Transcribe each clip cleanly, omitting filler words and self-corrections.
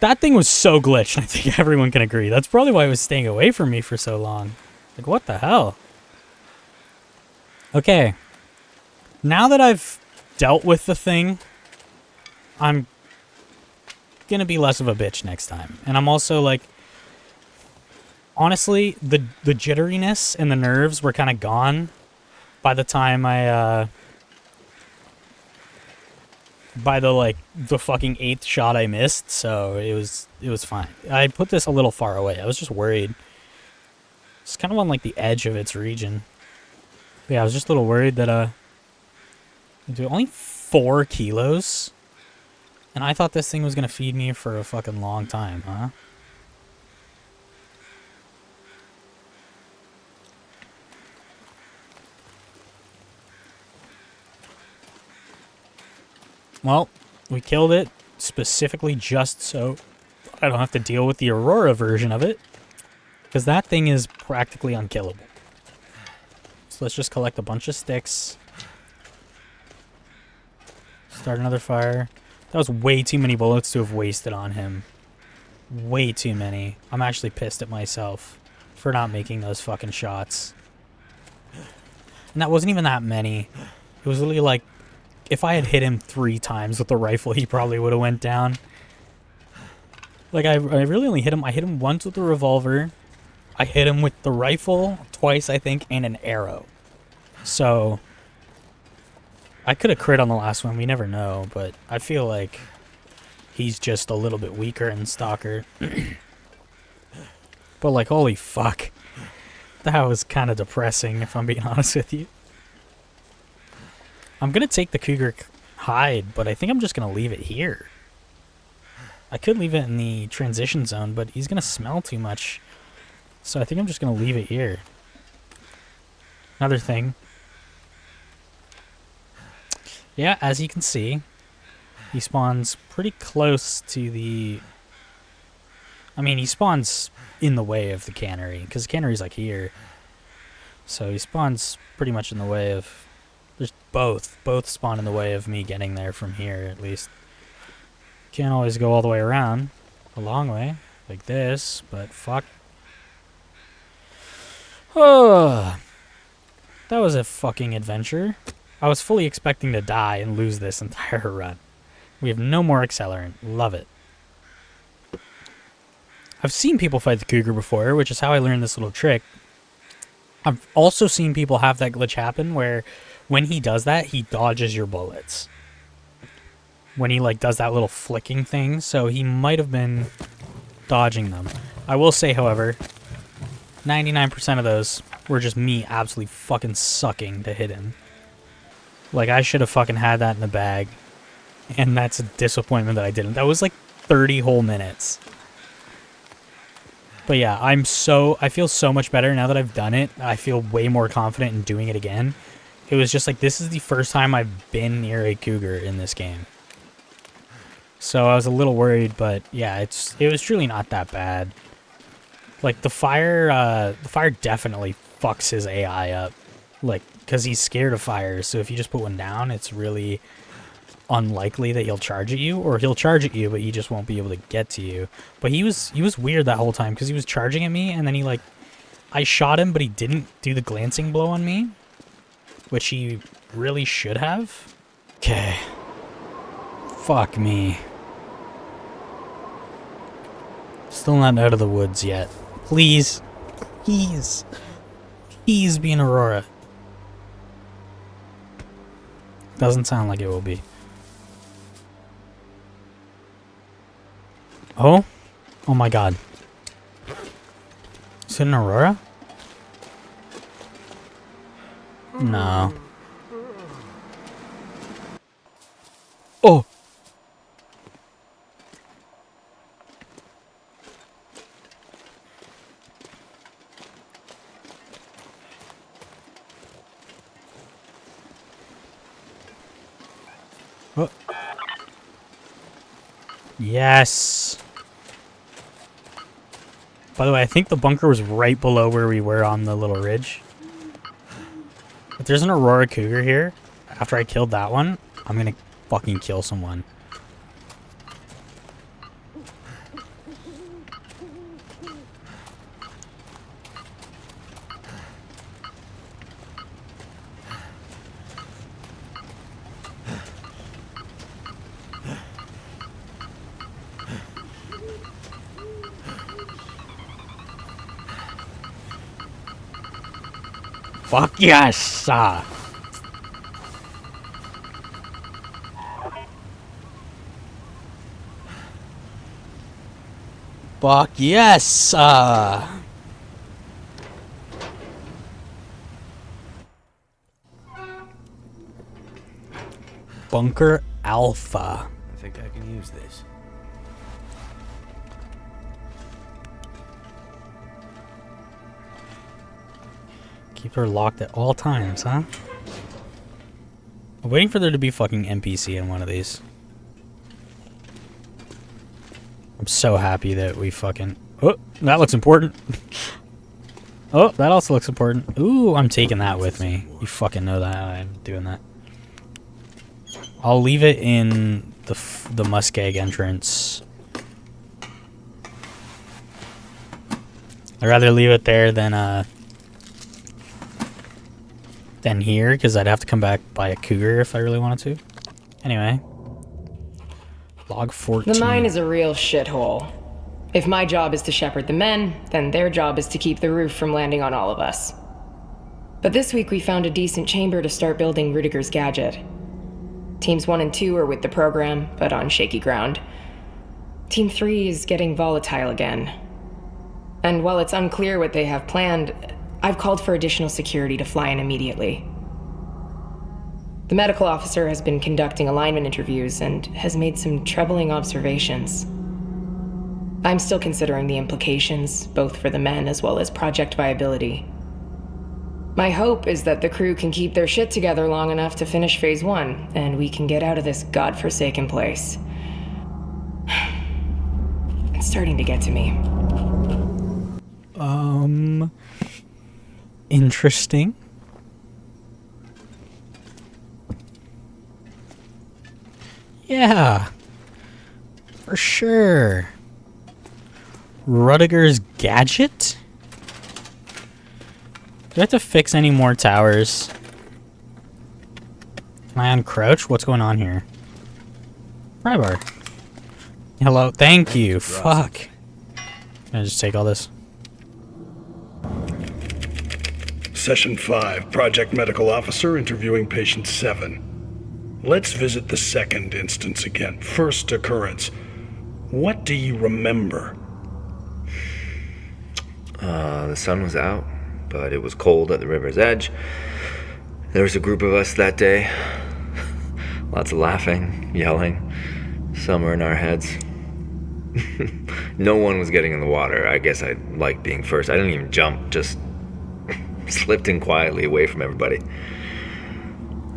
That thing was so glitched, I think everyone can agree. That's probably why it was staying away from me for so long. Like, what the hell? Okay. Now that I've dealt with the thing, I'm gonna be less of a bitch next time. And I'm also like, honestly, the jitteriness and the nerves were kind of gone by the time by the fucking 8th shot I missed, so it was fine. I put this a little far away. I was just worried. It's kind of on like the edge of its region. But yeah, I was just a little worried that dude, only 4 kilos, and I thought this thing was gonna feed me for a fucking long time, huh? Well, we killed it specifically just so I don't have to deal with the Aurora version of it, because that thing is practically unkillable. So let's just collect a bunch of sticks. Start another fire. That was way too many bullets to have wasted on him. Way too many. I'm actually pissed at myself for not making those fucking shots. And that wasn't even that many. It was literally like, if I had hit him 3 times with the rifle, he probably would have went down. Like, I really only hit him. I hit him once with the revolver. I hit him with the rifle twice, I think, and an arrow. So, I could have crit on the last one. We never know, but I feel like he's just a little bit weaker in Stalker. But, like, holy fuck. That was kind of depressing, if I'm being honest with you. I'm going to take the cougar hide, but I think I'm just going to leave it here. I could leave it in the transition zone, but he's going to smell too much. So I think I'm just going to leave it here. Another thing. Yeah, as you can see, he spawns pretty close to the... I mean, he spawns in the way of the cannery, because the cannery's like here. So he spawns pretty much in the way of... There's both spawn in the way of me getting there from here, at least. Can't always go all the way around. A long way. Like this, but fuck. Oh, that was a fucking adventure. I was fully expecting to die and lose this entire run. We have no more accelerant. Love it. I've seen people fight the cougar before, which is how I learned this little trick. I've also seen people have that glitch happen where when he does that, he dodges your bullets. When he like does that little flicking thing, so he might have been dodging them. I will say, however, 99% of those were just me absolutely fucking sucking to hit him. Like, I should have fucking had that in the bag. And that's a disappointment that I didn't. That was like 30 whole minutes. But yeah, I feel so much better now that I've done it. I feel way more confident in doing it again. It was just like, this is the first time I've been near a cougar in this game. So I was a little worried, but yeah, it was truly not that bad. Like, the fire definitely fucks his AI up. Like, because he's scared of fire, so if you just put one down, it's really unlikely that he'll charge at you, or he'll charge at you, but he just won't be able to get to you. But he was weird that whole time, because he was charging at me, and then he, like, I shot him, but he didn't do the glancing blow on me, which he really should have. Okay. Fuck me. Still not out of the woods yet. Please. Please. Please be an Aurora. Doesn't sound like it will be. Oh? Oh my god. Is it an Aurora? No. Oh! Oh. Yes! By the way, I think the bunker was right below where we were on the little ridge. If there's an Aurora Cougar here, after I killed that one, I'm gonna fucking kill someone. Fuck yes! Fuck yes! Bunker Alpha. I think I can use this. Keep her locked at all times, huh? I'm waiting for there to be fucking NPC in one of these. I'm so happy that we fucking... Oh, that looks important. Oh, that also looks important. Ooh, I'm taking that with me. You fucking know that I'm doing that. I'll leave it in the Muskeg entrance. I'd rather leave it there than here, because I'd have to come back by a cougar if I really wanted to. Anyway. Log 14. The mine is a real shithole. If my job is to shepherd the men, then their job is to keep the roof from landing on all of us. But this week we found a decent chamber to start building Rudiger's gadget. Teams 1 and 2 are with the program, but on shaky ground. Team 3 is getting volatile again. And while it's unclear what they have planned, I've called for additional security to fly in immediately. The medical officer has been conducting alignment interviews and has made some troubling observations. I'm still considering the implications, both for the men as well as project viability. My hope is that the crew can keep their shit together long enough to finish Phase 1, and we can get out of this godforsaken place. It's starting to get to me. Interesting. Yeah. For sure. Rudiger's gadget? Do I have to fix any more towers? Can I uncrouch? What's going on here? Pry bar. Hello. Thank you. Fuck. Can I just take all this? Session 5, Project Medical Officer interviewing Patient 7. Let's visit the second instance again. First occurrence. What do you remember? The sun was out, but it was cold at the river's edge. There was a group of us that day. Lots of laughing, yelling. Some were in our heads. No one was getting in the water. I guess I liked being first. I didn't even jump, just slipped in quietly away from everybody.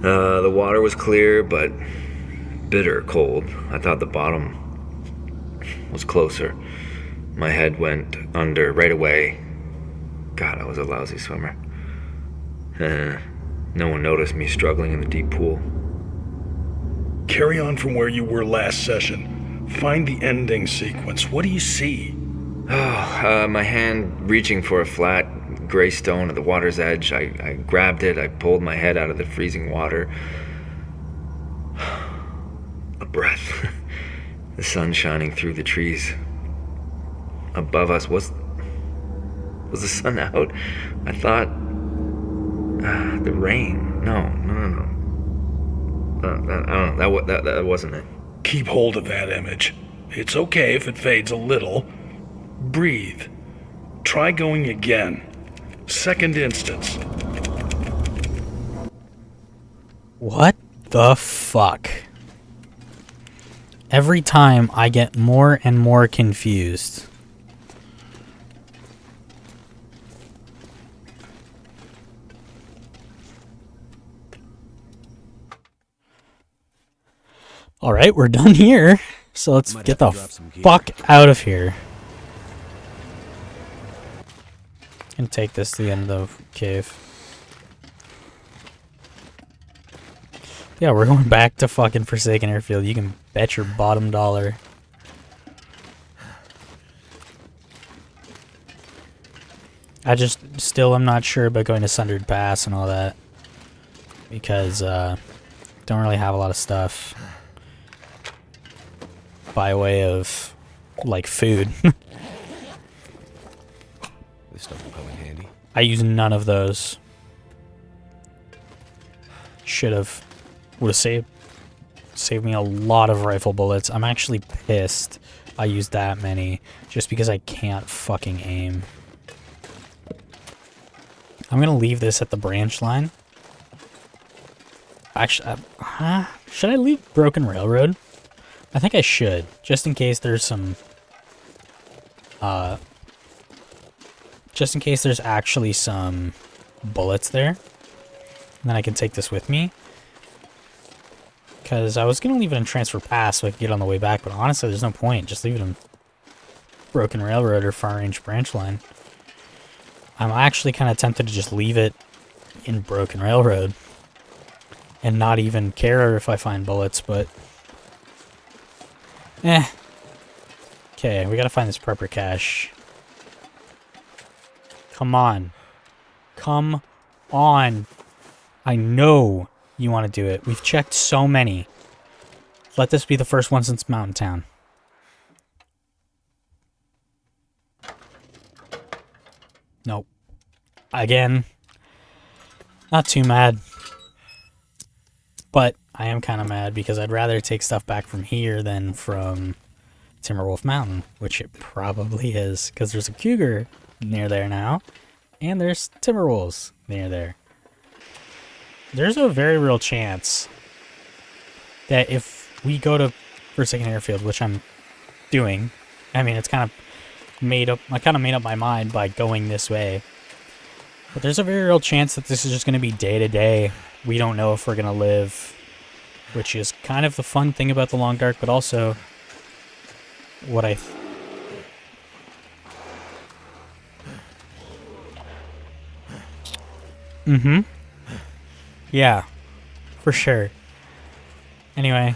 The water was clear, but bitter cold. I thought the bottom was closer. My head went under right away. God, I was a lousy swimmer. No one noticed me struggling in the deep pool. Carry on from where you were last session. Find the ending sequence. What do you see? My hand reaching for a flat gray stone at the water's edge. I grabbed it. I pulled my head out of the freezing water. A breath. The sun shining through the trees. Above us was the sun out? I thought the rain. No. I don't know. That wasn't it. Keep hold of that image. It's okay if it fades a little. Breathe. Try going again. Second instance. What the fuck? Every time I get more and more confused. Alright, we're done here. So let's get the fuck out of here. And take this to the end of the cave. Yeah, we're going back to fucking Forsaken Airfield. You can bet your bottom dollar. I just still am not sure about going to Sundered Pass and all that. Because, don't really have a lot of stuff. By way of, like, food. This stuff will come in handy. I use none of those. Should have. Would have saved me a lot of rifle bullets. I'm actually pissed I used that many just because I can't fucking aim. I'm gonna leave this at the branch line. Actually, should I leave Broken Railroad? I think I should, just in case there's some, just in case there's actually some bullets there. And then I can take this with me. Because I was going to leave it in Transfer Pass so I could get on the way back, but honestly, there's no point. Just leave it in Broken Railroad or Far Range Branch Line. I'm actually kind of tempted to just leave it in Broken Railroad and not even care if I find bullets, but okay, we gotta find this prepper cache. Come on. Come on. I know you want to do it. We've checked so many. Let this be the first one since Mountain Town. Nope. Again. Not too mad. But I am kind of mad because I'd rather take stuff back from here than from Timberwolf Mountain, which it probably is, because there's a cougar near there now, and there's Timberwolves near there. There's a very real chance that if we go to Forsaken Airfield, which I'm doing, I mean, it's kind of made up, I kind of made up my mind by going this way, but there's a very real chance that this is just going to be day to day. We don't know if we're going to live, which is kind of the fun thing about the Long Dark, but also what I... Yeah, for sure. Anyway,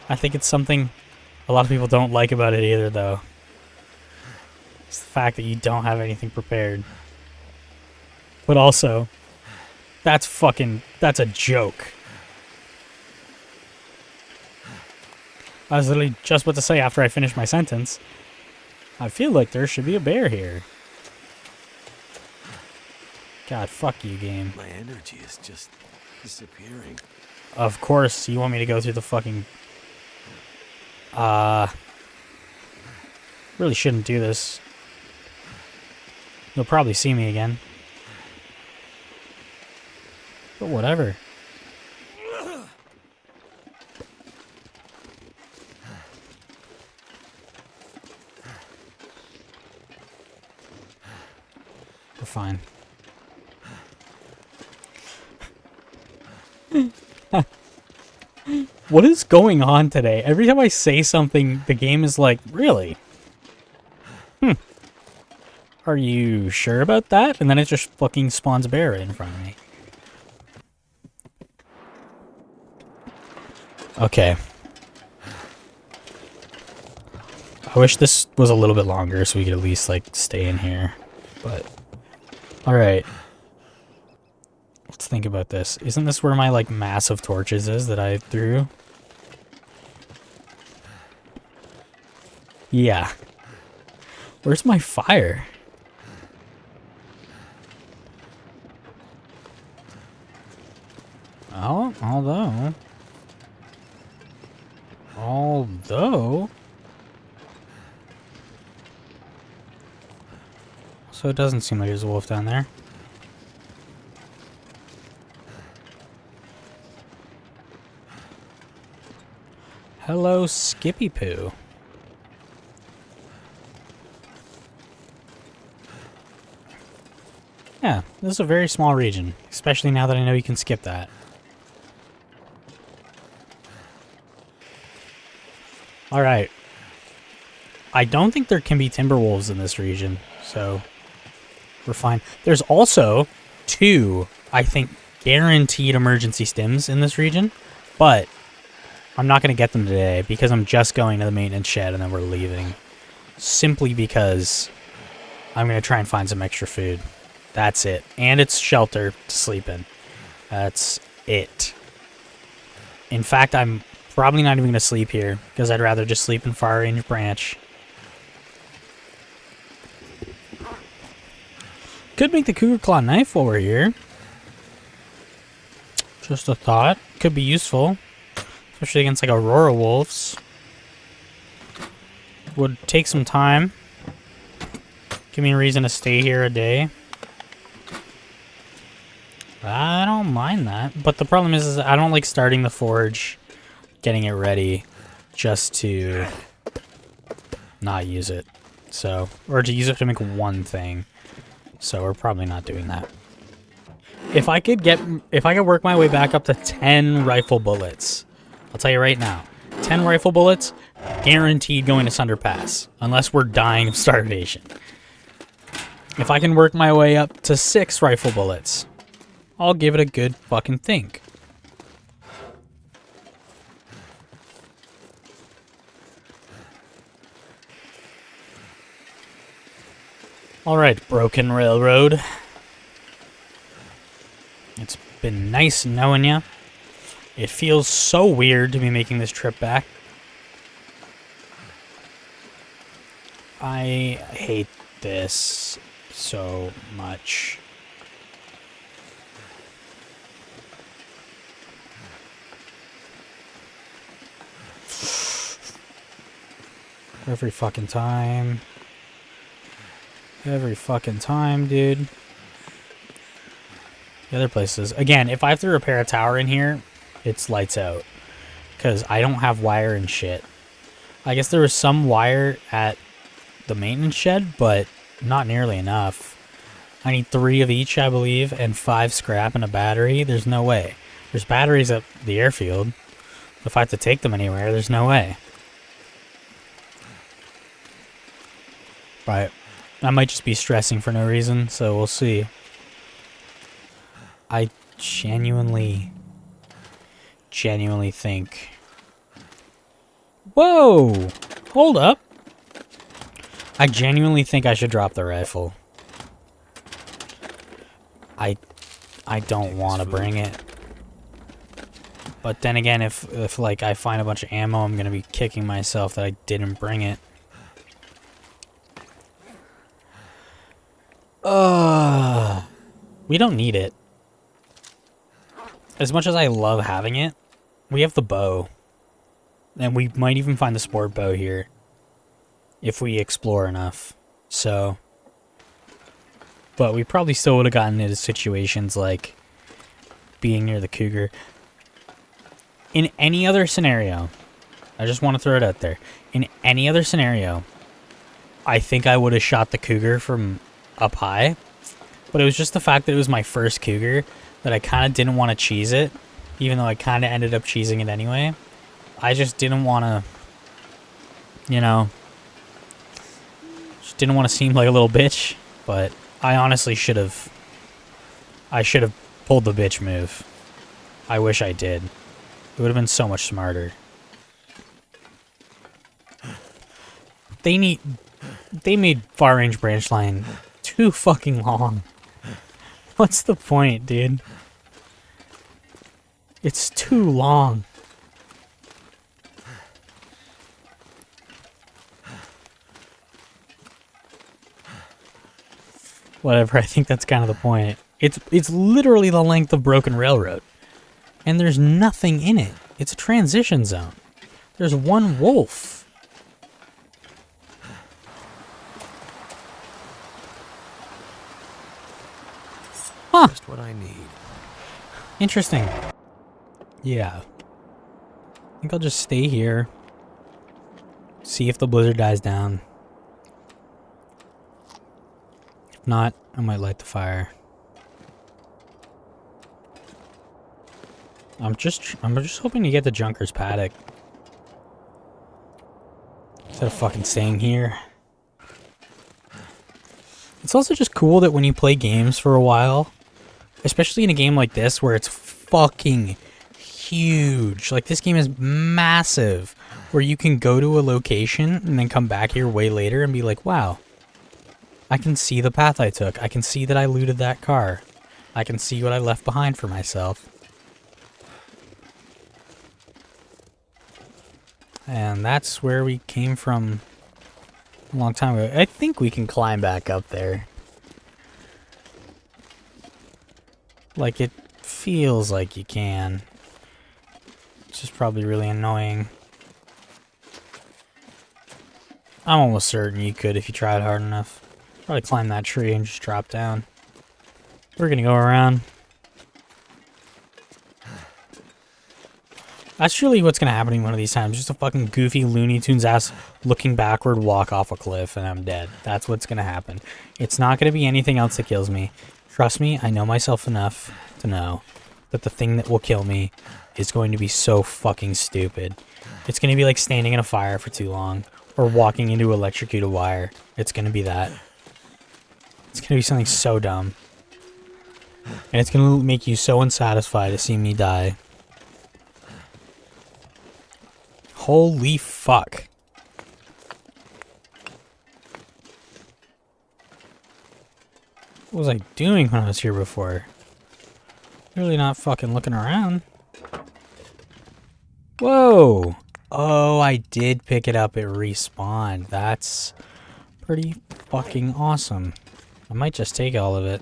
I think it's something a lot of people don't like about it either, though. It's the fact that you don't have anything prepared. But also, that's a joke. I was literally just about to say after I finished my sentence, I feel like there should be a bear here. God, fuck you, game. My energy is just disappearing. Of course, you want me to go through the fucking... Really shouldn't do this. You'll probably see me again. But whatever. We're fine. What is going on today? Every time I say something, the game is like, really? Are you sure about that? And then it just fucking spawns a bear right in front of me. Okay. I wish this was a little bit longer so we could at least, like, stay in here. But, alright. Let's think about this. Isn't this where my, like, massive torches is that I threw? Yeah. Where's my fire? Oh, although... So it doesn't seem like there's a wolf down there. Hello, Skippy Poo. Yeah, this is a very small region, especially now that I know you can skip that. Alright. I don't think there can be timber wolves in this region, so we're fine. There's also 2, I think, guaranteed emergency stims in this region, but I'm not going to get them today because I'm just going to the maintenance shed and then we're leaving. Simply because I'm going to try and find some extra food. That's it. And it's shelter to sleep in. That's it. In fact, I'm probably not even going to sleep here because I'd rather just sleep in Far Range Branch. Could make the Cougar Claw knife while we're here. Just a thought. Could be useful. Especially against like Aurora Wolves. Would take some time. Give me a reason to stay here a day. I don't mind that. But the problem is I don't like starting the forge, getting it ready, just to not use it. So, or to use it to make one thing. So we're probably not doing that. If I could work my way back up to 10 rifle bullets, I'll tell you right now, 10 rifle bullets, guaranteed going to Sunder Pass, unless we're dying of starvation. If I can work my way up to 6 rifle bullets, I'll give it a good fucking think. Alright, Broken Railroad. It's been nice knowing you. It feels so weird to be making this trip back. I hate this so much. Every fucking time. Every fucking time, dude. The other places. Again, if I have to repair a tower in here, it's lights out. Because I don't have wire and shit. I guess there was some wire at the maintenance shed, but not nearly enough. I need 3 of each, I believe, and 5 scrap and a battery. There's no way. There's batteries at the airfield. If I have to take them anywhere, there's no way. But I might just be stressing for no reason, so we'll see. I genuinely think... Whoa! Hold up. I genuinely think I should drop the rifle. I don't want to bring it. But then again, if like I find a bunch of ammo, I'm gonna be kicking myself that I didn't bring it. We don't need it. As much as I love having it, we have the bow. And we might even find the sport bow here. If we explore enough. So. But we probably still would have gotten into situations like being near the cougar. In any other scenario, I just want to throw it out there. In any other scenario, I think I would have shot the cougar from up high. But it was just the fact that it was my first cougar that I kind of didn't want to cheese it. Even though I kind of ended up cheesing it anyway. I just didn't want to, you know, just didn't want to seem like a little bitch. But I honestly should have pulled the bitch move. I wish I did. It would have been so much smarter. They made far range branch line too fucking long. What's the point, dude? It's too long. Whatever, I think that's kind of the point. It's literally the length of Broken Railroad. And there's nothing in it. It's a transition zone. There's one wolf. Huh. Just what I need. Interesting. Yeah. I think I'll just stay here. See if the blizzard dies down. If not, I might light the fire. I'm just hoping to get the Junker's paddock. Instead of fucking staying here. It's also just cool that when you play games for a while, especially in a game like this where it's fucking huge. Like this game is massive. Where you can go to a location and then come back here way later and be like, wow. I can see the path I took. I can see that I looted that car. I can see what I left behind for myself. And that's where we came from a long time ago. I think we can climb back up there. Like, it feels like you can. It's just probably really annoying. I'm almost certain you could if you tried hard enough. Probably climb that tree and just drop down. We're gonna go around. That's really what's gonna happen to me one of these times. Just a fucking goofy Looney Tunes ass looking backward walk off a cliff and I'm dead. That's what's gonna happen. It's not gonna be anything else that kills me. Trust me, I know myself enough to know that the thing that will kill me is going to be so fucking stupid. It's gonna be like standing in a fire for too long or walking into electrocuted wire. It's gonna be that. It's gonna be something so dumb. And it's gonna make you so unsatisfied to see me die. Holy fuck. What was I doing when I was here before? Really not fucking looking around. Whoa! Oh, I did pick it up. It respawned. That's pretty fucking awesome. I might just take all of it.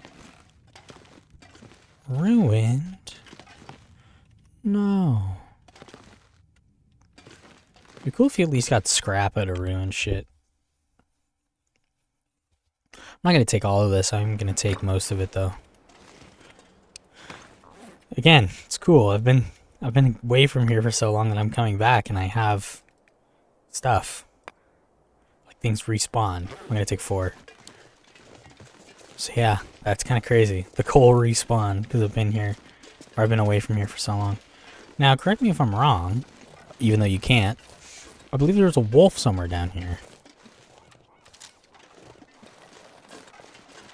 Ruined? No. It'd be cool if you at least got scrap out of ruined shit. I'm not gonna take all of this. I'm gonna take most of it though. Again, it's cool. I've been away from here for so long that I'm coming back and I have stuff. Like things respawn. I'm gonna take 4. So yeah, that's kind of crazy. The coal respawn because I've been here, or I've been away from here for so long. Now, correct me if I'm wrong, even though you can't. I believe there's a wolf somewhere down here.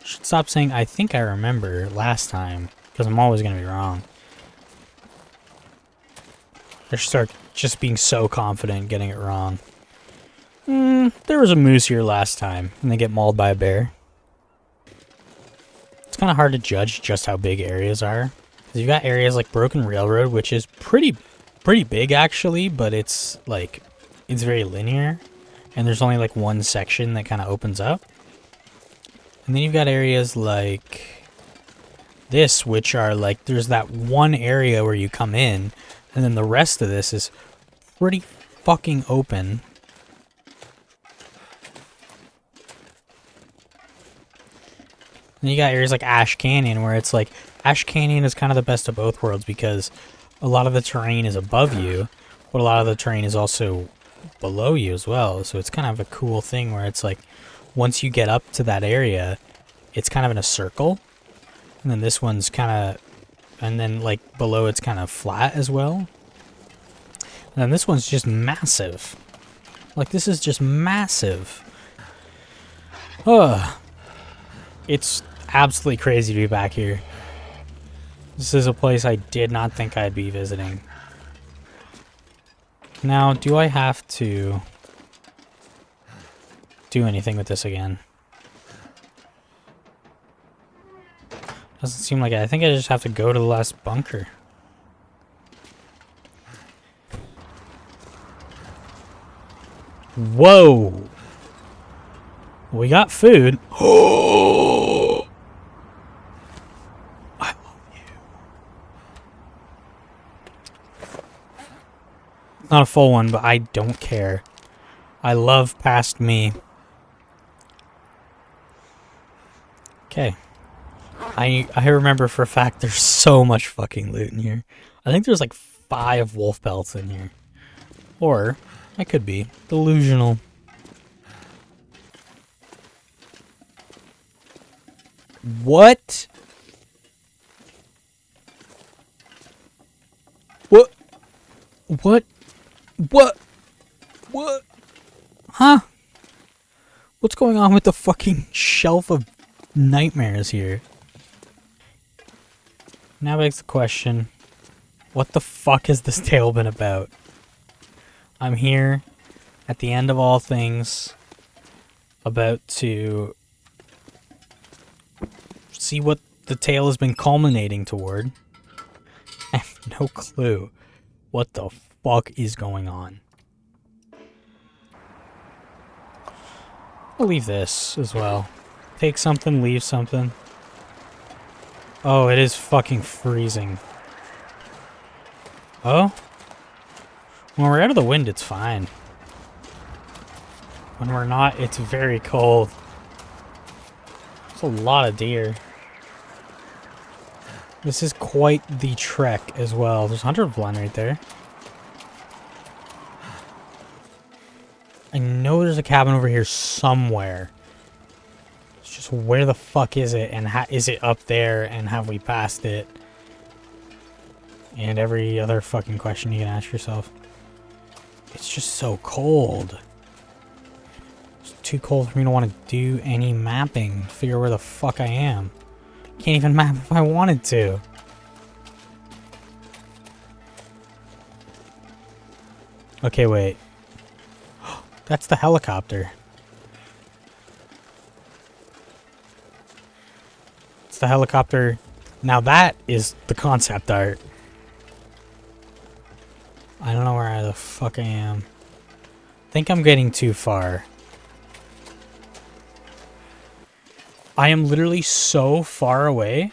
Should stop saying I think I remember last time, because I'm always going to be wrong. I should start just being so confident getting it wrong. There was a moose here last time, and they get mauled by a bear. It's kind of hard to judge just how big areas are. Because you've got areas like Broken Railroad, which is pretty big actually, but it's like, it's very linear. And there's only like one section that kind of opens up. And then you've got areas like this, which are like, there's that one area where you come in, and then the rest of this is pretty fucking open. And you got areas like Ash Canyon, where it's like, Ash Canyon is kind of the best of both worlds because a lot of the terrain is above you, but a lot of the terrain is also below you as well. So it's kind of a cool thing where it's like, once you get up to that area, it's kind of in a circle. And then this one's kind of, and then like below it's kind of flat as well. And then this one's just massive. Like this is just massive. Ugh. It's absolutely crazy to be back here. This is a place I did not think I'd be visiting. Now, do I have to do anything with this again? Doesn't seem like it. I think I just have to go to the last bunker. Whoa! We got food. Oh! I love you. Not a full one, but I don't care. I love past me. Okay. I remember for a fact there's so much fucking loot in here. I think there's like 5 wolf pelts in here. Or, I could be delusional. What? What? What? What? What? Huh? What's going on with the fucking shelf of nightmares here? Now begs the question, what the fuck has this tale been about? I'm here at the end of all things, about to see what the tale has been culminating toward. I have no clue what the fuck is going on. I'll leave this as well. Take something, leave something. Oh, it is fucking freezing. Oh? When we're out of the wind, it's fine. When we're not, it's very cold. There's a lot of deer. This is quite the trek as well. There's Hunter Blend right there. I know there's a cabin over here somewhere. It's just where the fuck is it? And is it up there? And have we passed it? And every other fucking question you can ask yourself. It's just so cold. It's too cold for me to want to do any mapping. Figure where the fuck I am. Can't even map if I wanted to. Okay, wait. That's the helicopter. It's the helicopter. Now that is the concept art. I don't know where the fuck I am. I think I'm getting too far. I am literally so far away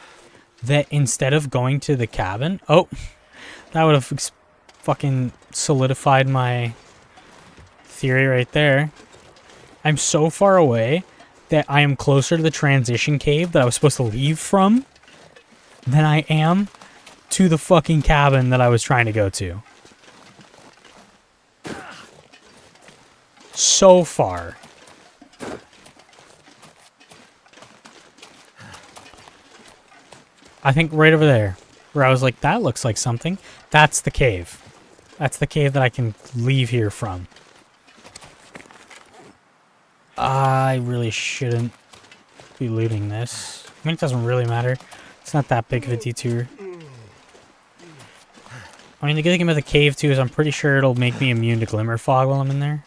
that instead of going to the cabin... Oh! That would have fucking solidified my theory right there. I'm so far away that I am closer to the transition cave that I was supposed to leave from than I am to the fucking cabin that I was trying to go to. So far. I think right over there, where I was like, that looks like something. That's the cave. That's the cave that I can leave here from. I really shouldn't be looting this. I mean, it doesn't really matter. It's not that big of a detour. I mean, the good thing about the cave, too, is I'm pretty sure it'll make me immune to glimmer fog while I'm in there.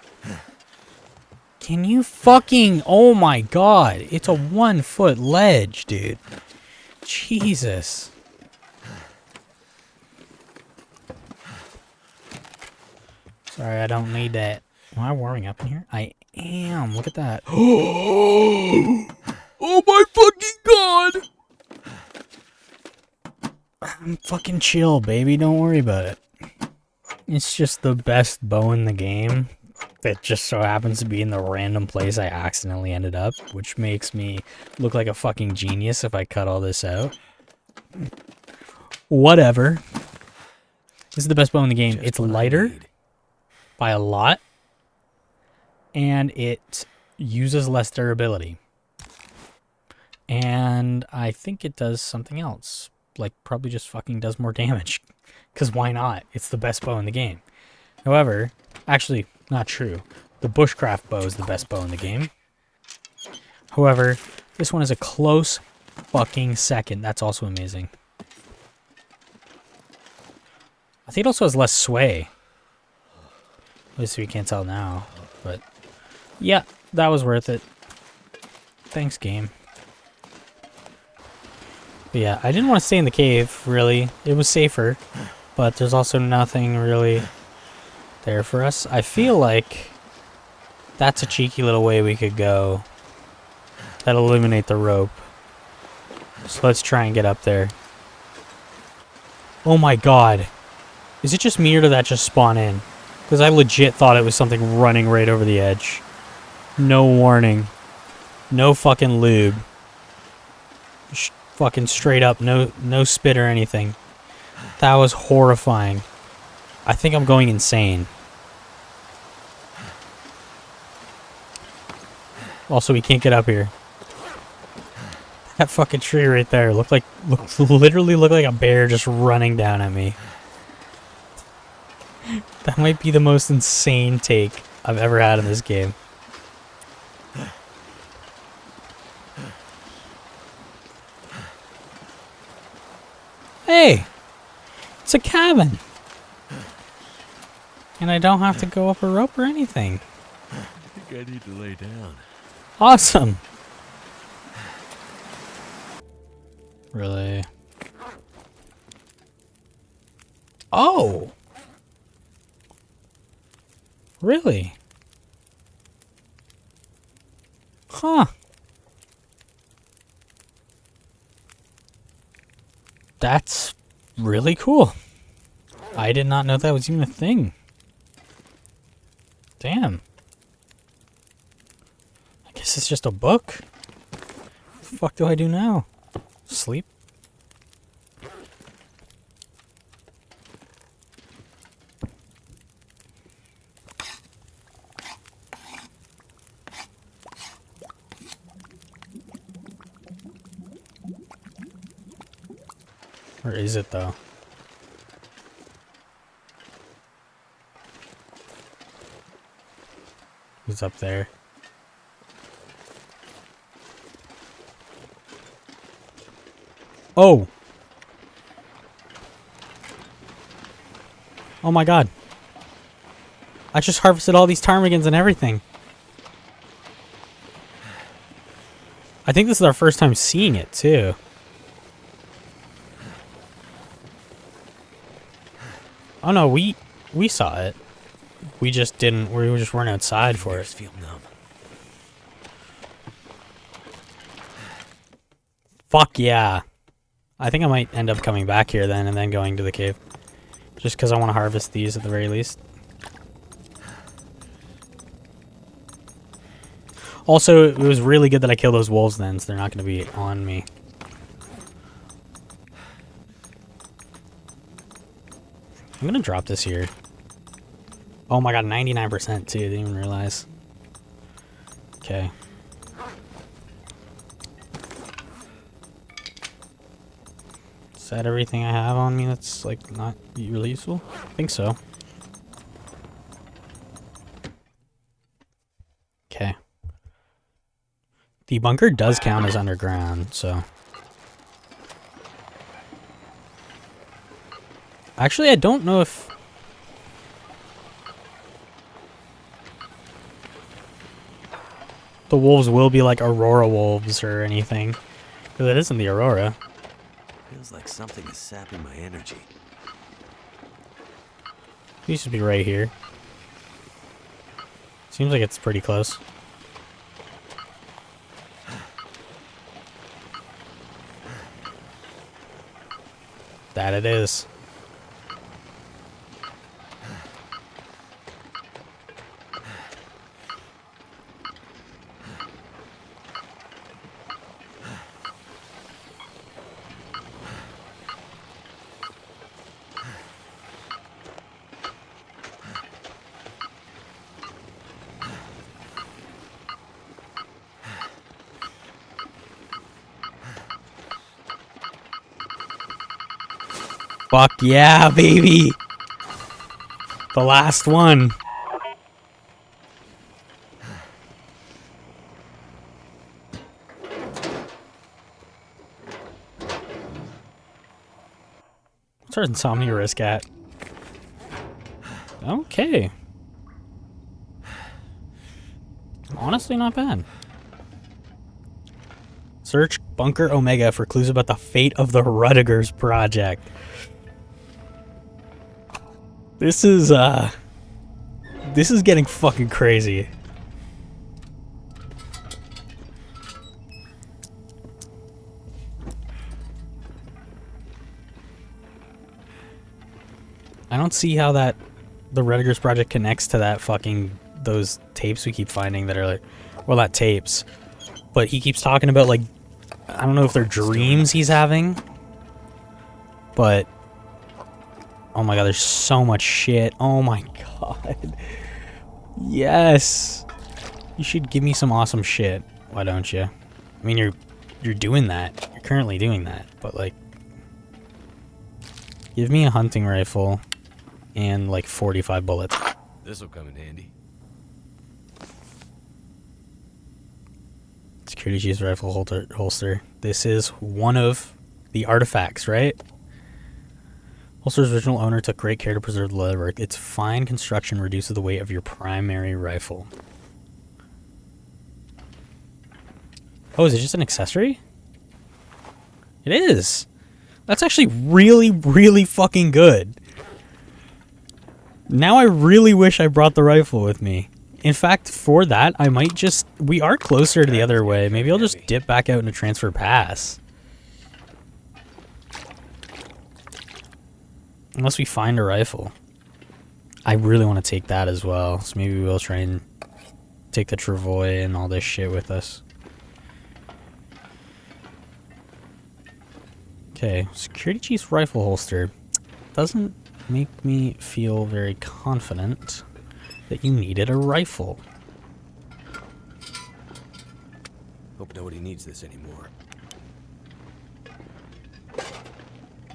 Can you fucking... Oh my god. It's a 1-foot ledge, dude. Jesus. Sorry, I don't need that. Am I warming up in here? I am. Look at that. Oh my fucking god! I'm fucking chill, baby. Don't worry about it. It's just the best bow in the game. That just so happens to be in the random place I accidentally ended up, which makes me look like a fucking genius if I cut all this out. Whatever. This is the best bow in the game. It's lighter by a lot, and it uses less durability. And I think it does something else. Like, probably just fucking does more damage. Because why not? It's the best bow in the game. However, actually... Not true. The bushcraft bow is the best bow in the game. However, this one is a close fucking second. That's also amazing. I think it also has less sway. At least we can't tell now. But yeah, that was worth it. Thanks, game. But yeah, I didn't want to stay in the cave, really. It was safer. But there's also nothing really... there for us. I feel like that's a cheeky little way we could go. That'll eliminate the rope. So let's try and get up there. Oh my god. Is it just me or did that just spawn in? Because I legit thought it was something running right over the edge. No warning. No fucking lube. Fucking straight up. No spit or anything. That was horrifying. I think I'm going insane. Also, we can't get up here. That fucking tree right there literally looked like a bear just running down at me. That might be the most insane take I've ever had in this game. Hey! It's a cabin! And I don't have to go up a rope or anything. I think I need to lay down. Awesome. Really? Oh! Really? Huh. That's really cool. I did not know that was even a thing. Damn. I guess it's just a book. What the fuck do I do now? Sleep? Where is it though? Who's up there? Oh! Oh my god. I just harvested all these ptarmigans and everything. I think this is our first time seeing it too. Oh no, we saw it. We just didn't. We just weren't outside for it. Feel numb. Fuck yeah! I think I might end up coming back here then, and then going to the cave, just because I want to harvest these at the very least. Also, it was really good that I killed those wolves then, so they're not going to be on me. I'm gonna drop this here. Oh my god, 99% too, didn't even realize. Okay. Is that everything I have on me that's like not really useful? I think so. Okay. The bunker does count as underground, so. Actually, I don't know if... the wolves will be like Aurora wolves or anything. Because it isn't the Aurora. Feels like something is sapping my energy. It should be right here. Seems like it's pretty close. That it is. Fuck yeah, baby! The last one. What's our insomnia risk at? Okay. Honestly, not bad. Search Bunker Omega for clues about the fate of the Rudigers project. This is getting fucking crazy. I don't see how the Rudigers project connects to that fucking, those tapes we keep finding that are like, well, not tapes, but he keeps talking about like, I don't know if they're dreams he's having, but oh my god, there's so much shit. Oh my god. Yes. You should give me some awesome shit. Why don't you? I mean, you're doing that. You're currently doing that, but like, give me a hunting rifle and like 45 bullets. This'll come in handy. Security chief's rifle holster. This is one of the artifacts, right? Holster's original owner took great care to preserve the leatherwork. Its fine construction reduces the weight of your primary rifle. Oh, is it just an accessory? It is. That's actually really, really fucking good. Now I really wish I brought the rifle with me. In fact, for that, I might just... we are closer to the other way. Maybe I'll just dip back out into transfer pass. Unless we find a rifle. I really want to take that as well. So maybe we'll try and take the Travois and all this shit with us. Okay, security chief's rifle holster. Doesn't make me feel very confident that you needed a rifle. Hope nobody needs this anymore.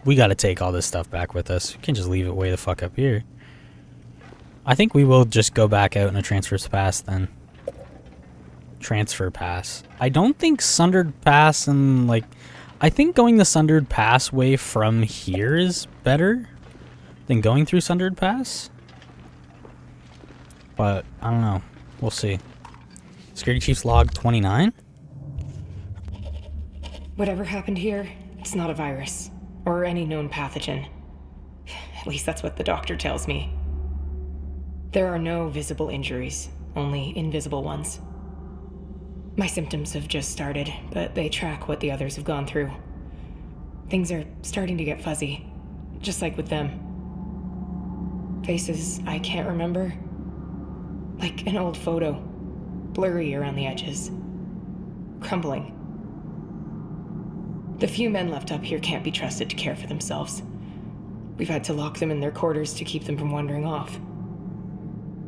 We gotta take all this stuff back with us. We can't just leave it way the fuck up here. I think we will just go back out in a transfer pass then. Transfer pass. I don't think Sundered Pass and like... I think going the Sundered Pass way from here is better than going through Sundered Pass. But, I don't know. We'll see. Security Chief's log 29? Whatever happened here, it's not a virus. Or any known pathogen. At least that's what the doctor tells me. There are no visible injuries, only invisible ones. My symptoms have just started, but they track what the others have gone through. Things are starting to get fuzzy, just like with them. Faces I can't remember. Like an old photo, blurry around the edges. Crumbling. The few men left up here can't be trusted to care for themselves. We've had to lock them in their quarters to keep them from wandering off.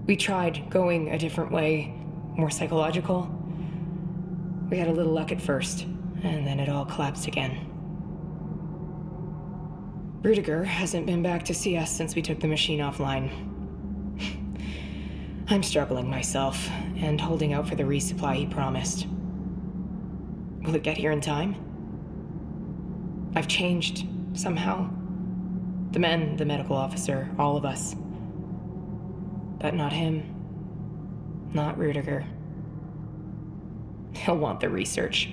We tried going a different way, more psychological. We had a little luck at first, and then it all collapsed again. Rudiger hasn't been back to see us since we took the machine offline. I'm struggling myself, and holding out for the resupply he promised. Will it get here in time? I've changed, somehow. The men, the medical officer, all of us. But not him. Not Rudiger. He'll want the research.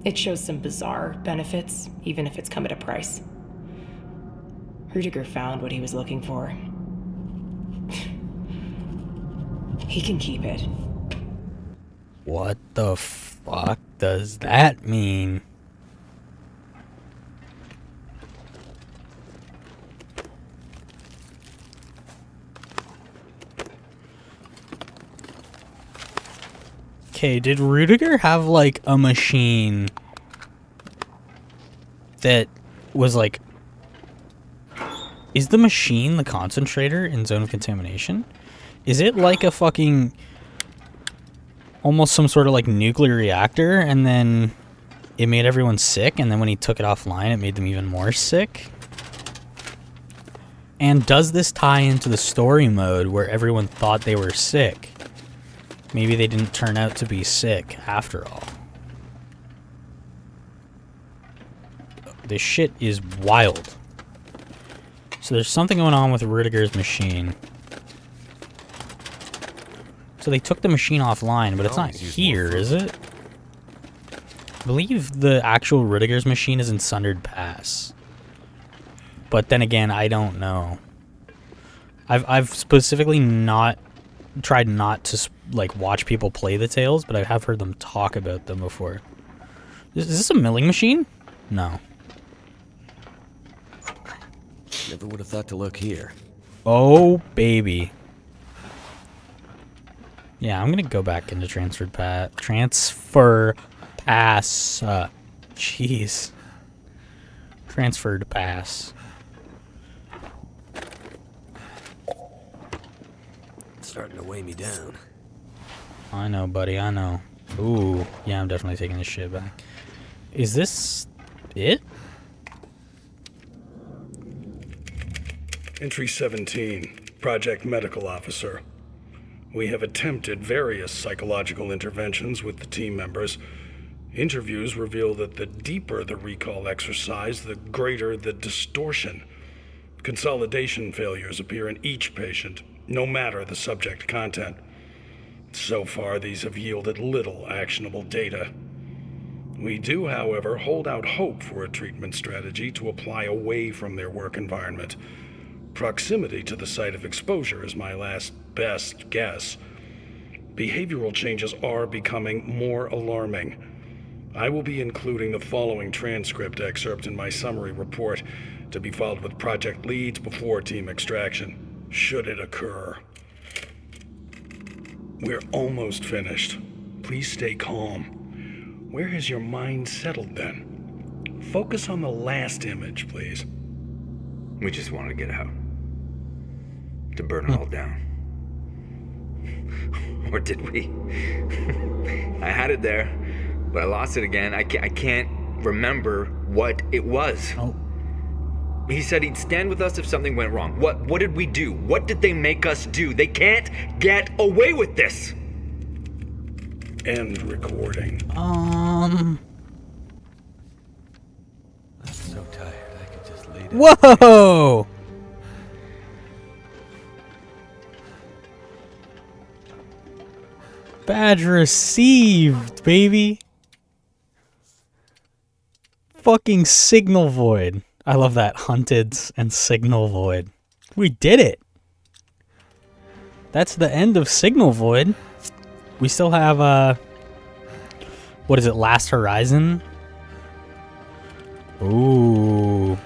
It shows some bizarre benefits, even if it's come at a price. Rudiger found what he was looking for. He can keep it. What the fuck does that mean? Okay, did Rudiger have, like, a machine that was, like... Is the machine the concentrator in Zone of Contamination? Is it like a fucking... almost some sort of, like, nuclear reactor, and then it made everyone sick, and then when he took it offline, it made them even more sick? And does this tie into the story mode where everyone thought they were sick? Maybe they didn't turn out to be sick after all. This shit is wild. So there's something going on with Rudiger's machine. So they took the machine offline, but it's not here, is it? I believe the actual Rudiger's machine is in Sundered Pass. But then again, I don't know. I've specifically tried not to like watch people play the Tales, but I have heard them talk about them before. Is this a milling machine? No. Never would have thought to look here. Oh, baby. Yeah, I'm gonna go back into Transfer Pass. Jeez. Transferred Pass. It's starting to weigh me down. I know, buddy, I know. Ooh, yeah, I'm definitely taking this shit back. Is this it? Entry 17, Project Medical Officer. We have attempted various psychological interventions with the team members. Interviews reveal that the deeper the recall exercise, the greater the distortion. Consolidation failures appear in each patient, no matter the subject content. So far, these have yielded little actionable data. We do, however, hold out hope for a treatment strategy to apply away from their work environment. Proximity to the site of exposure is my last best guess. Behavioral changes are becoming more alarming. I will be including the following transcript excerpt in my summary report. to be filed with project leads before team extraction, should it occur. We're almost finished. Please stay calm. Where has your mind settled then? Focus on the last image, please. We just wanted to get out. To burn it all down. Or did we? I had it there, but I lost it again. I can't remember what it was. Oh. He said he'd stand with us if something went wrong. What did we do? What did they make us do? They can't get away with this! End recording. I'm so tired, I could just lay down. Whoa! Badge received, baby. Fucking Signal Void. I love that. Hunted and Signal Void. We did it. That's the end of Signal Void. We still have, what is it, Last Horizon? Ooh.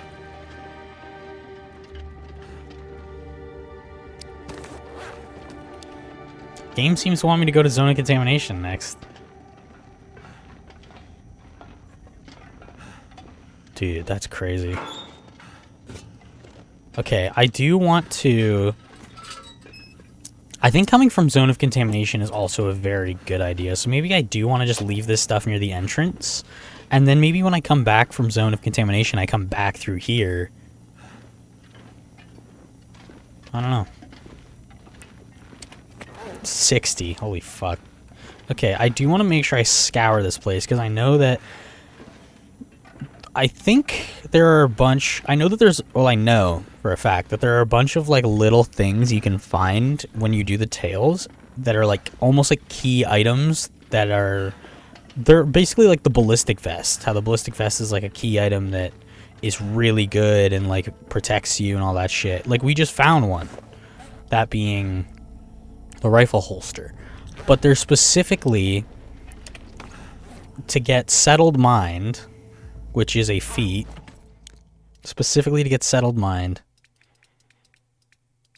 Game seems to want me to go to Zone of Contamination next. Dude, that's crazy. Okay, I do want to... I think coming from Zone of Contamination is also a very good idea. So maybe I do want to just leave this stuff near the entrance. And then maybe when I come back from Zone of Contamination, I come back through here. I don't know. 60. Holy fuck. Okay, I do want to make sure I scour this place, because I know that... I think there are a bunch... I know that there's... Well, I know for a fact that there are a bunch of, like, little things you can find when you do the tails that are, like, almost like key items that are... They're basically like the ballistic vest. How the ballistic vest is, like, a key item that is really good and, like, protects you and all that shit. Like, we just found one. That being... the rifle holster. But they're specifically to get Settled Mind, which is a feat, specifically to get Settled Mind.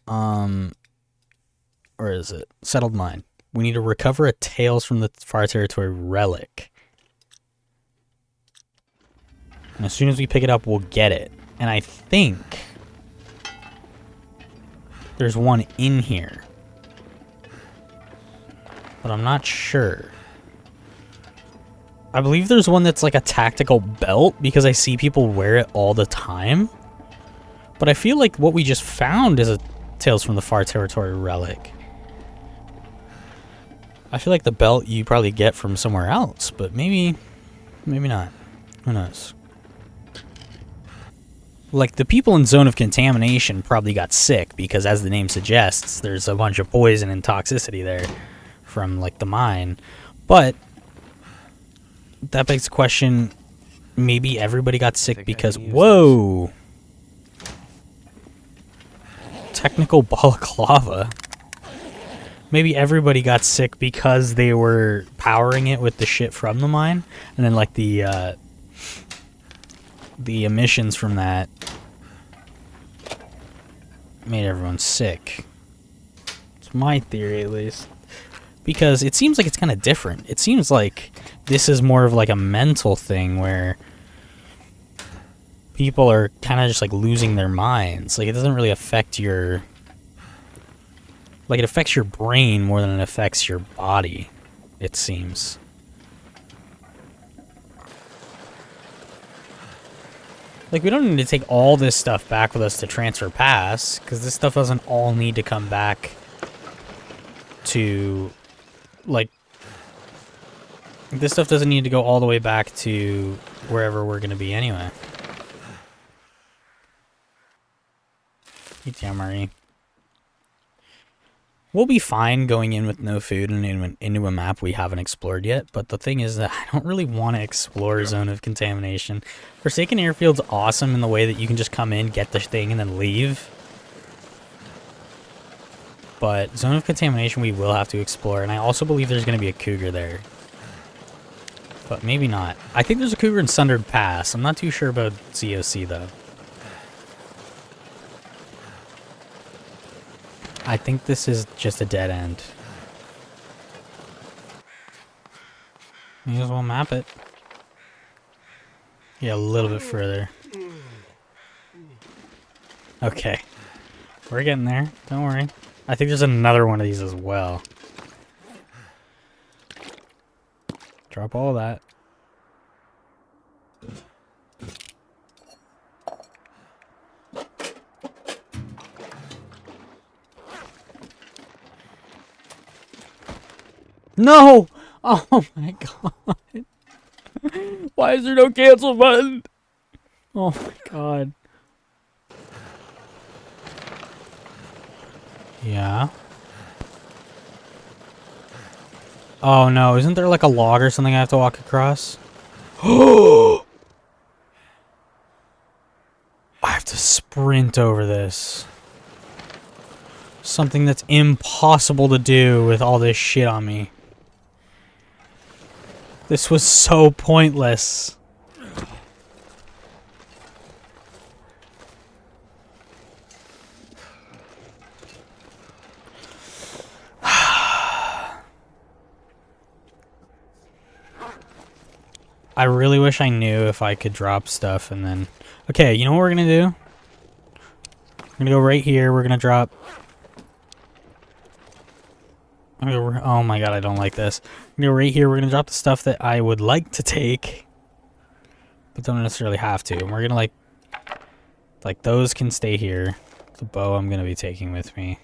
Or is it? Settled Mind. We need to recover a Tales from the Far Territory relic. And as soon as we pick it up, we'll get it. And I think there's one in here. But I'm not sure. I believe there's one that's like a tactical belt, because I see people wear it all the time. But I feel like what we just found is a Tales from the Far Territory relic. I feel like the belt you probably get from somewhere else, but maybe not. Who knows? Like, the people in Zone of Contamination probably got sick, because as the name suggests, there's a bunch of poison and toxicity there from, like, the mine. But that begs the question, maybe everybody got sick because... Whoa! Technical balaclava. Maybe everybody got sick because they were powering it with the shit from the mine, and then, like, the emissions from that made everyone sick. It's my theory, at least. Because it seems like it's kind of different. It seems like this is more of like a mental thing where people are kind of just like losing their minds. Like, it doesn't really affect your... Like, it affects your brain more than it affects your body, it seems. Like, we don't need to take all this stuff back with us to transfer pass, because this stuff doesn't all need to come back to, like, this stuff doesn't need to go all the way back to wherever we're going to be anyway. Marie. We'll be fine going in with no food and into a map we haven't explored yet, but the thing is that I don't really want to explore Zone of Contamination. Forsaken Airfield's awesome in the way that you can just come in, get the thing, and then leave. But Zone of Contamination we will have to explore, and I also believe there's going to be a cougar there. But maybe not. I think there's a cougar in Sundered Pass. I'm not too sure about ZOC, though. I think this is just a dead end. May as well map it. Yeah, a little bit further. Okay. We're getting there. Don't worry. I think there's another one of these as well. Drop all that. No! Oh my god. Why is there no cancel button? Oh my god. Yeah. Oh no, isn't there like a log or something I have to walk across? I have to sprint over this. Something that's impossible to do with all this shit on me. This was so pointless. I really wish I knew if I could drop stuff and then... Okay, you know what we're gonna do? We're gonna go right here, we're gonna drop... Oh my god, I don't like this. We're gonna go right here, we're gonna drop the stuff that I would like to take, but don't necessarily have to. And we're gonna like those can stay here. The bow I'm gonna be taking with me.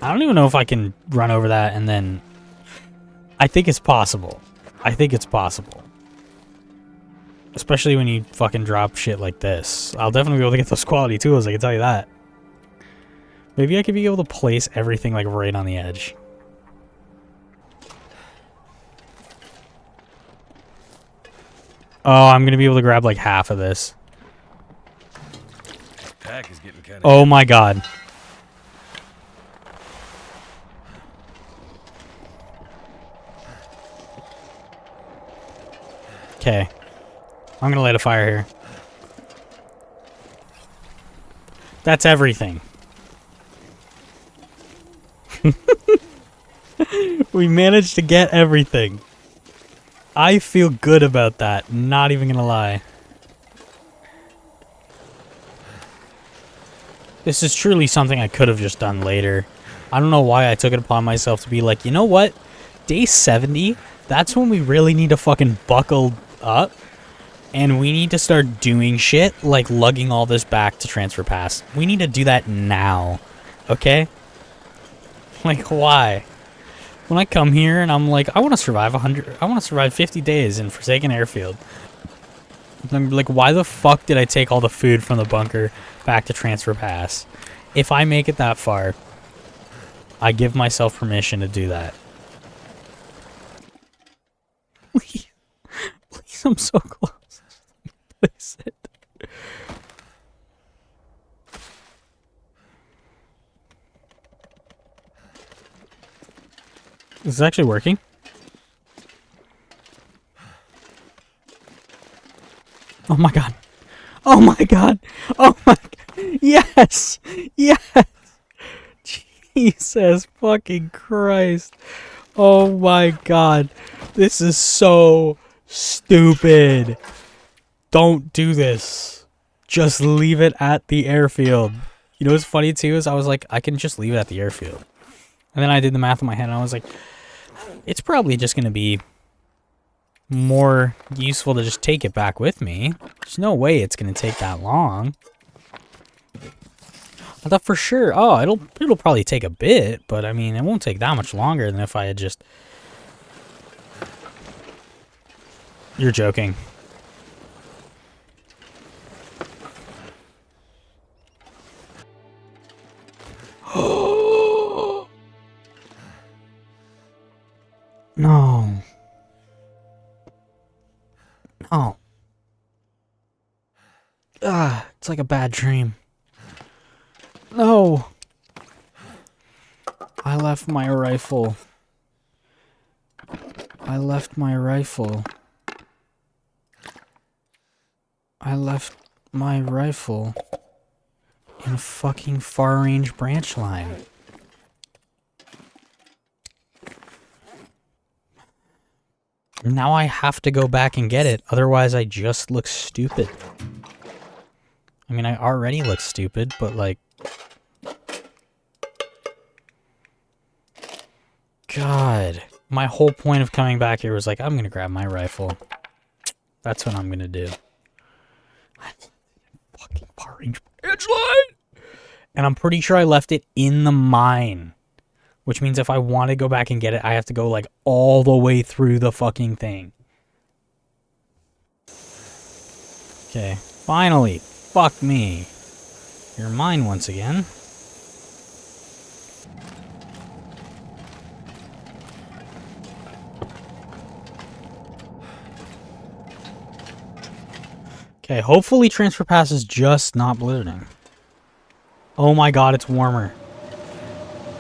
I don't even know if I can run over that and then... I think it's possible. I think it's possible. Especially when you fucking drop shit like this. I'll definitely be able to get those quality tools, I can tell you that. Maybe I could be able to place everything like right on the edge. Oh, I'm gonna be able to grab like half of this. Pack is getting kind of Oh my god. Okay. I'm gonna light a fire here. That's everything. We managed to get everything. I feel good about that, not even gonna lie. This is truly something I could have just done later. I don't know why I took it upon myself to be like, you know what? Day 70, that's when we really need to fucking buckle up. And we need to start doing shit like lugging all this back to transfer pass. We need to do that now. Okay? Like, why? When I come here and I'm like, I want to survive 100, I want to survive 50 days in Forsaken Airfield. I'm like, why the fuck did I take all the food from the bunker back to transfer pass? If I make it that far, I give myself permission to do that. Please, please, I'm so close. Place it. Is this actually working? Oh my god. Oh my god. Oh my god. Yes. Yes. Jesus fucking Christ. Oh my god. This is so stupid. Don't do this. Just leave it at the airfield. You know what's funny too is I was like, I can just leave it at the airfield. And then I did the math in my head and I was like, it's probably just going to be more useful to just take it back with me. There's no way it's going to take that long. I thought for sure, oh, it'll probably take a bit, but I mean, it won't take that much longer than if I had just... You're joking. No. No. Ah, it's like a bad dream. No. I left my rifle. I left my rifle. I left my rifle in a fucking far-range branch line. Now I have to go back and get it, otherwise I just look stupid. I mean, I already look stupid, but like... God. My whole point of coming back here was like, I'm gonna grab my rifle. That's what I'm gonna do. Fucking far-range branch line! And I'm pretty sure I left it in the mine. Which means if I want to go back and get it, I have to go, like, all the way through the fucking thing. Okay, finally. Fuck me. You're mine once again. Okay, hopefully transfer pass is just not blizzarding. Oh my god, it's warmer.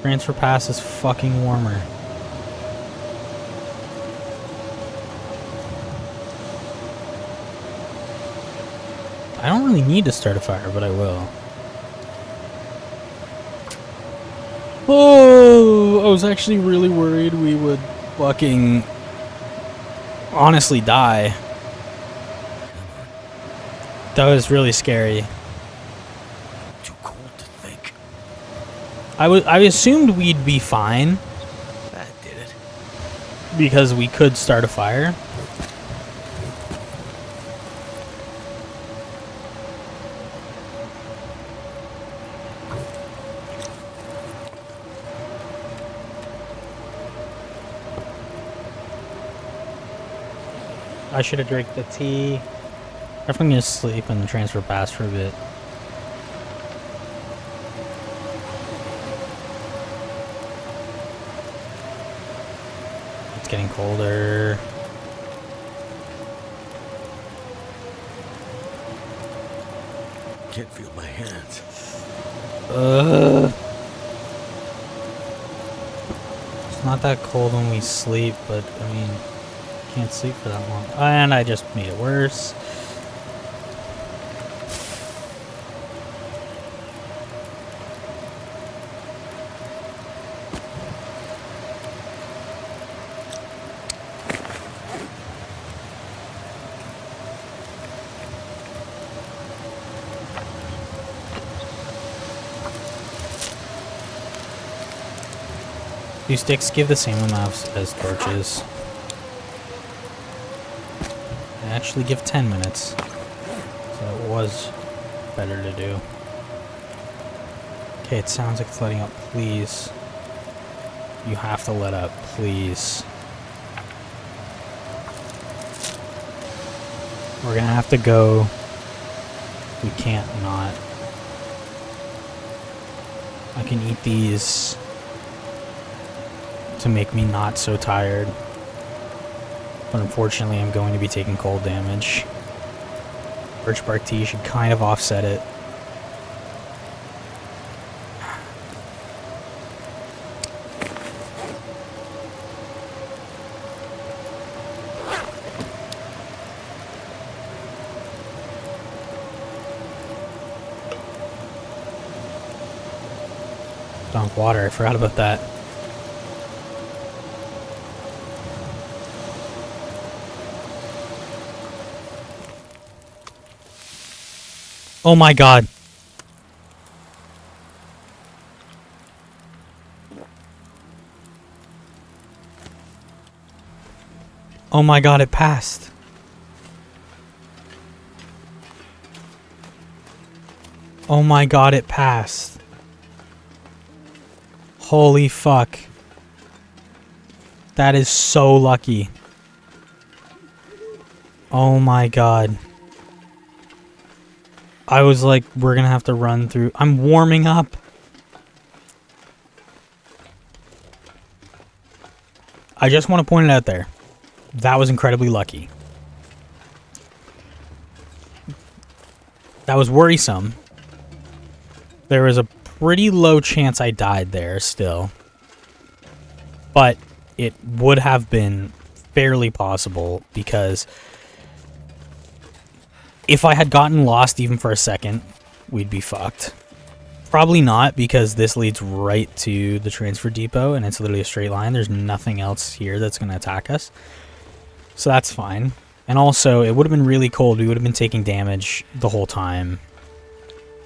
Transfer pass is fucking warmer. I don't really need to start a fire, but I will. Oh, I was actually really worried we would fucking honestly die. That was really scary. Too cold to think. I assumed we'd be fine That did it. because we could start a fire. I should have drank the tea. I'm gonna sleep in the transfer pass for a bit. It's getting colder. Can't feel my hands. It's not that cold when we sleep, but I mean, can't sleep for that long. And I just made it worse. Do sticks give the same amount as torches? They actually give 10 minutes. So it was better to do. Okay, it sounds like it's letting up. Please. You have to let up. Please. We're gonna have to go. We can't not. I can eat these to make me not so tired. But unfortunately, I'm going to be taking cold damage. Birch bark tea should kind of offset it. Dunk water, I forgot about that. Oh my god. Oh my god, it passed. Oh my god, it passed. Holy fuck. That is so lucky. Oh my god. I was like, we're gonna have to run through. I'm warming up. I just want to point it out there. That was incredibly lucky. That was worrisome. There was a pretty low chance I died there still. But it would have been fairly possible because if I had gotten lost even for a second, we'd be fucked. Probably not, because this leads right to the transfer depot, and it's literally a straight line. There's nothing else here that's going to attack us. So that's fine. And also, it would have been really cold. We would have been taking damage the whole time.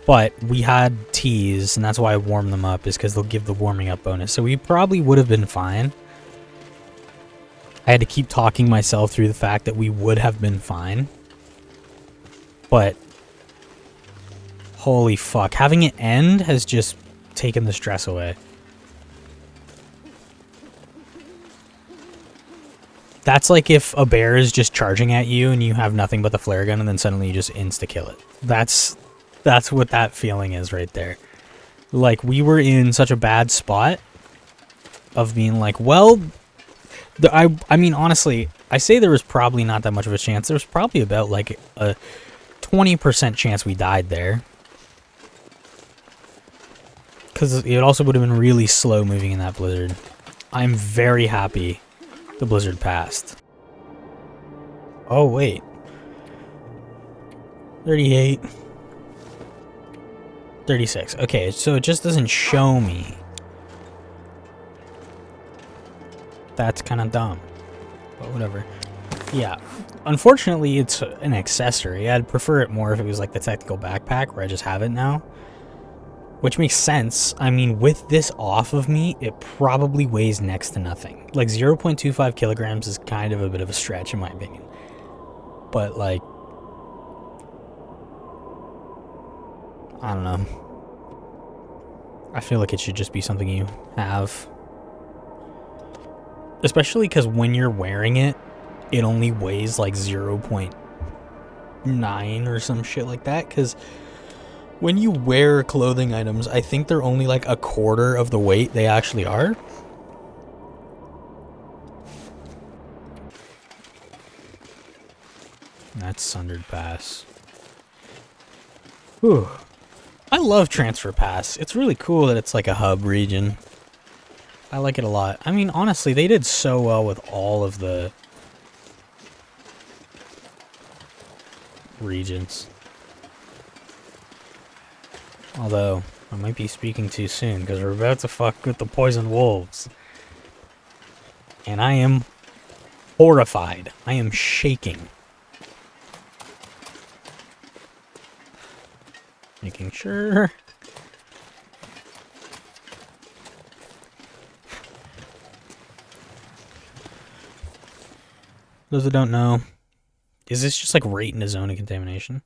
But we had teas, and that's why I warmed them up, is because they'll give the warming up bonus. So we probably would have been fine. I had to keep talking myself through the fact that we would have been fine. But holy fuck, having it end has just taken the stress away. That's like if a bear is just charging at you and you have nothing but the flare gun and then suddenly you just insta-kill it. That's what that feeling is right there. Like, we were in such a bad spot of being like, well, I mean, honestly, I say there was probably not that much of a chance. There was probably about like a 20% chance we died there. Because it also would have been really slow moving in that blizzard. I'm very happy the blizzard passed. Oh, wait. 38. 36. Okay, so it just doesn't show me. That's kind of dumb. But whatever. Yeah. Unfortunately, it's an accessory. I'd prefer it more if it was like the technical backpack, where I just have it now. Which makes sense. I mean, with this off of me, it probably weighs next to nothing. Like, 0.25 kilograms is kind of a bit of a stretch, in my opinion. But, like, I don't know. I feel like it should just be something you have. Especially because when you're wearing it, it only weighs like 0.9 or some shit like that. Because when you wear clothing items, I think they're only like a quarter of the weight they actually are. That's Sundered Pass. Whew. I love Transfer Pass. It's really cool that it's like a hub region. I like it a lot. I mean, honestly, they did so well with all of the regions. Although, I might be speaking too soon, because we're about to fuck with the poison wolves. And I am horrified. I am shaking. Making sure. Those that don't know, is this just like right in the zone of contamination?